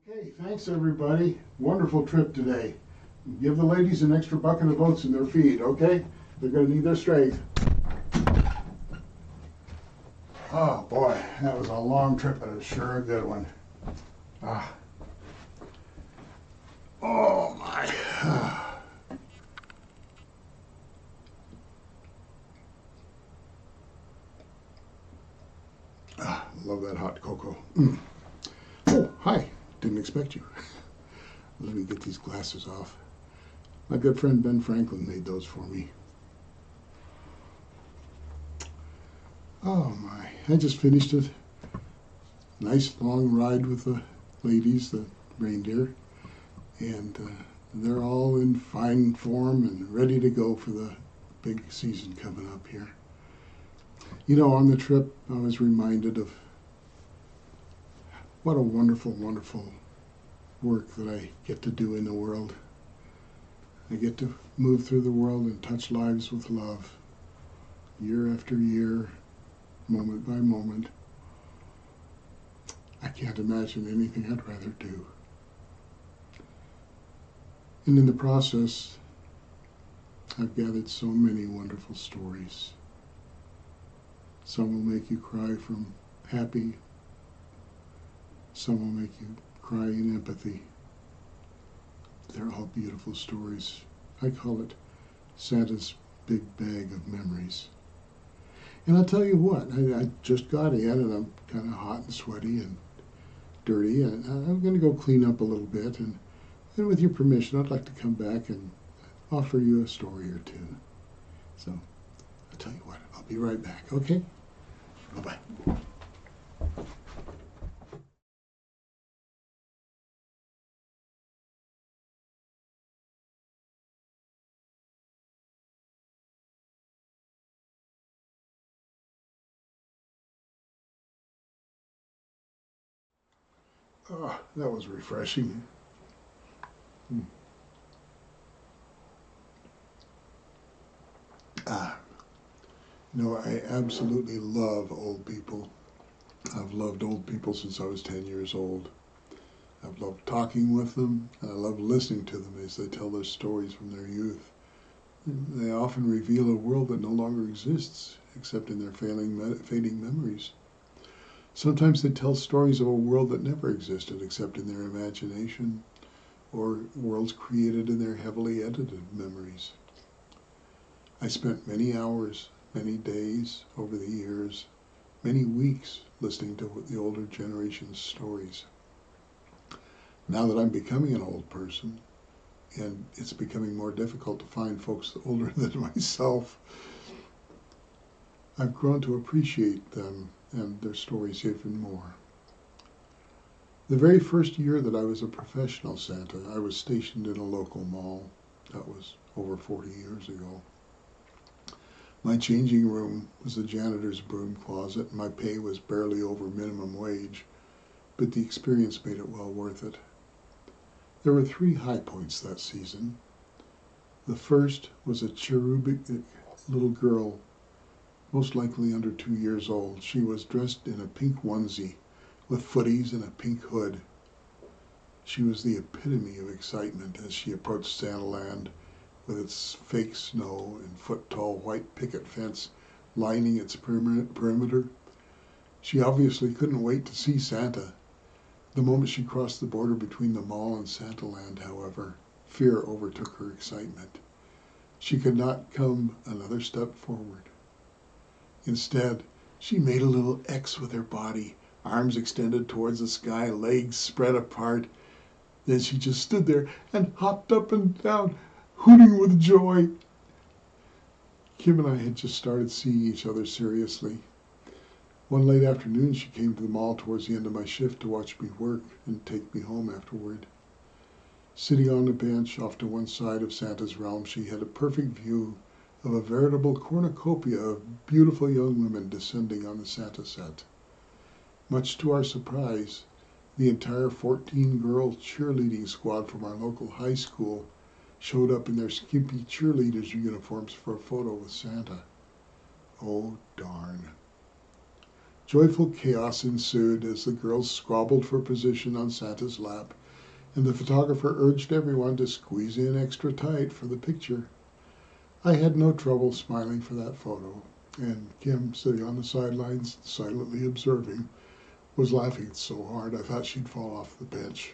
Okay, thanks everybody. Wonderful trip today. Give the ladies an extra bucket of oats in their feed, okay? They're going to need their strength. Oh boy, that was a long trip, but it was sure a good one. Ah. Oh my. Love that hot cocoa. Oh, hi. Didn't expect you. Let me get these glasses off. My good friend Ben Franklin made those for me. Oh my, I just finished it. Nice long ride with the ladies, the reindeer, and they're all in fine form and ready to go for the big season coming up here. You know, on the trip, I was reminded of what a wonderful, wonderful work that I get to do in the world. I get to move through the world and touch lives with love, year after year, moment by moment. I can't imagine anything I'd rather do. And in the process, I've gathered so many wonderful stories. Some will make you cry from happy. Some will make you cry in empathy. They're all beautiful stories. I call it Santa's big bag of memories. And I'll tell you what, I just got in and I'm kind of hot and sweaty and dirty, and I'm going to go clean up a little bit. And with your permission, I'd like to come back and offer you a story or two. So I'll tell you what, I'll be right back, okay? Bye-bye. Oh, that was refreshing. Mm. Ah, no, I absolutely love old people. I've loved old people since I was 10 years old. I've loved talking with them, and I love listening to them as they tell their stories from their youth. They often reveal a world that no longer exists, except in their fading memories. Sometimes they tell stories of a world that never existed, except in their imagination, or worlds created in their heavily edited memories. I spent many hours, many days over the years, many weeks listening to the older generation's stories. Now that I'm becoming an old person, and it's becoming more difficult to find folks older than myself, I've grown to appreciate them and their stories even more. The very first year that I was a professional Santa, I was stationed in a local mall. That was over 40 years ago. My changing room was a janitor's broom closet, and my pay was barely over minimum wage, but the experience made it well worth it. There were 3 high points that season. The first was a cherubic little girl, most likely under 2 years old. She was dressed in a pink onesie with footies and a pink hood. She was the epitome of excitement as she approached Santaland with its fake snow and foot-tall white picket fence lining its perimeter. She obviously couldn't wait to see Santa. The moment she crossed the border between the mall and Santaland, however, fear overtook her excitement. She could not come another step forward. Instead, she made a little X with her body, arms extended towards the sky, legs spread apart. Then she just stood there and hopped up and down, hooting with joy. Kim and I had just started seeing each other seriously. One late afternoon, she came to the mall towards the end of my shift to watch me work and take me home afterward. Sitting on a bench off to one side of Santa's realm, she had a perfect view of a veritable cornucopia of beautiful young women descending on the Santa set. Much to our surprise, the entire 14-girl cheerleading squad from our local high school showed up in their skimpy cheerleaders' uniforms for a photo with Santa. Oh, darn. Joyful chaos ensued as the girls squabbled for position on Santa's lap and the photographer urged everyone to squeeze in extra tight for the picture. I had no trouble smiling for that photo, and Kim, sitting on the sidelines, silently observing, was laughing so hard I thought she'd fall off the bench.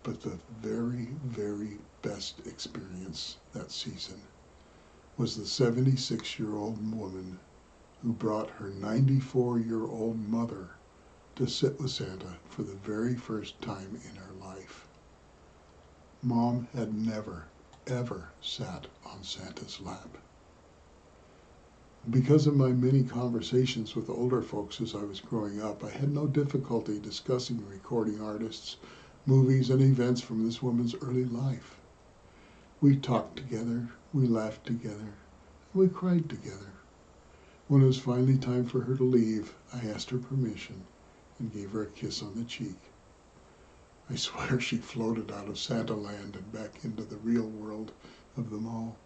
But the very, very best experience that season was the 76-year-old woman who brought her 94-year-old mother to sit with Santa for the very first time in her life. Mom had never, ever sat on Santa's lap. Because of my many conversations with older folks as I was growing up, I had no difficulty discussing recording artists, movies, and events from this woman's early life. We talked together, we laughed together, and we cried together. When it was finally time for her to leave, I asked her permission and gave her a kiss on the cheek. I swear she floated out of Santa Land and back into the real world of them all.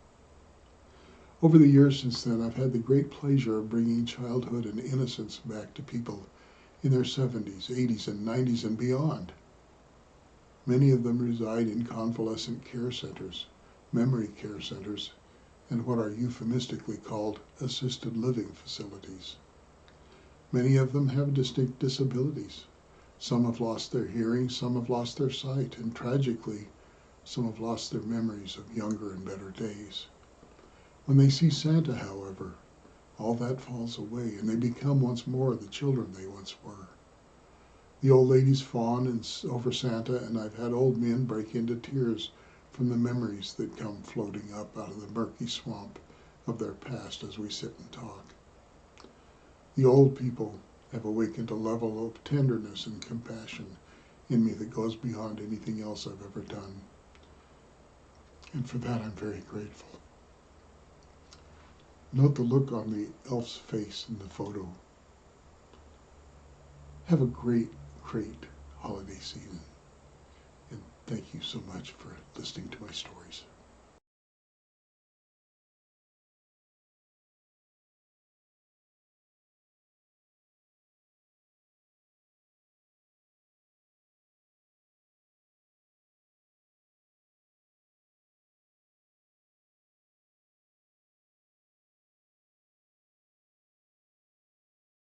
Over the years since then, I've had the great pleasure of bringing childhood and innocence back to people in their 70s, 80s, and 90s and beyond. Many of them reside in convalescent care centers, memory care centers, and what are euphemistically called assisted living facilities. Many of them have distinct disabilities. Some have lost their hearing, some have lost their sight, and tragically, some have lost their memories of younger and better days. When they see Santa, however, all that falls away, and they become once more the children they once were. The old ladies fawn over Santa, and I've had old men break into tears from the memories that come floating up out of the murky swamp of their past as we sit and talk. The old people have awakened a level of tenderness and compassion in me that goes beyond anything else I've ever done. And for that, I'm very grateful. Note the look on the elf's face in the photo. Have a great, great holiday season. And thank you so much for listening to my stories.